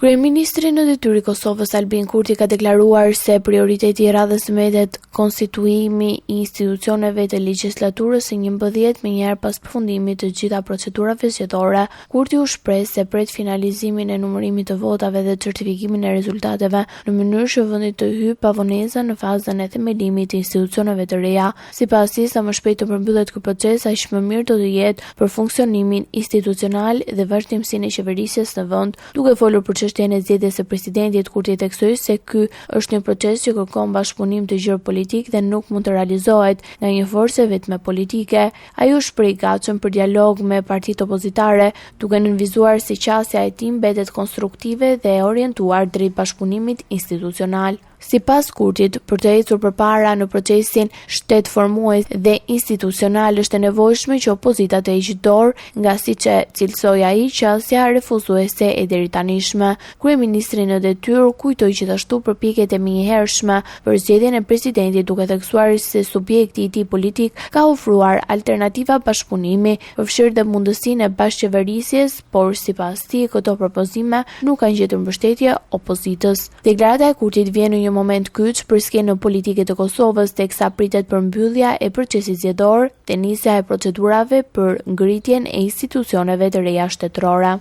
Kryeministri në detyrë i Kosovës Albin Kurti ka deklaruar se prioriteti i radhës së mbetet konstituimi i institucioneve të legjislaturës së 11 me njëherë pas përfundimit të gjitha procedurave zgjedhore. Kurti u shpreh se pret finalizimin e numërimit të votave dhe certifikimin e rezultateve në mënyrë që vendi të hyjë pa vonesa në fazën e themelimit të institucioneve të reja. Sipas tij, sa më shpejt të përmbyllet ky proces, aq më mirë do të jetë për funksionimin institucional dhe vazhdimsinë e qeverisjes në vend. Duke folur për çështjen e zgjedhjes së presidentit, Kurti theksoi se ky është një proces që kërkon bashkëpunim të gjerë politik dhe nuk mund të realizohet nga një forcë vetëm politike. Ai u shpreh i gatshëm për dialog me partitë opozitare, duke nënvizuar se qasja e tij mbetet konstruktive dhe e orientuar drejt bashkëpunimit institucional. Sipas Kurtit, për të ecur përpara në procesin shtetformues dhe institucional është e nevojshme që opozita të heqë dorë nga, siç e cilësoi ai, qasja refuzuese e deritanishme. Kryeministri në detyrë kujtoi gjithashtu përpjekjet e menjëhershme për zgjedhjen e presidentit, duke theksuar se subjekti i tij politik ka ofruar alternativa bashkëpunimi, përfshirë dhe mundësinë e bashkëqeverisjes, por sipas tij këto propozime nuk kanë gjetur mbështetje opozitës. Deklarata e Kurtit vjen në një moment kyç për skenën politike të Kosovës, teksa pritet përmbyllja e procesit zgjedhor dhe nisja e procedurave për ngritjen e institucioneve të reja shtetërore.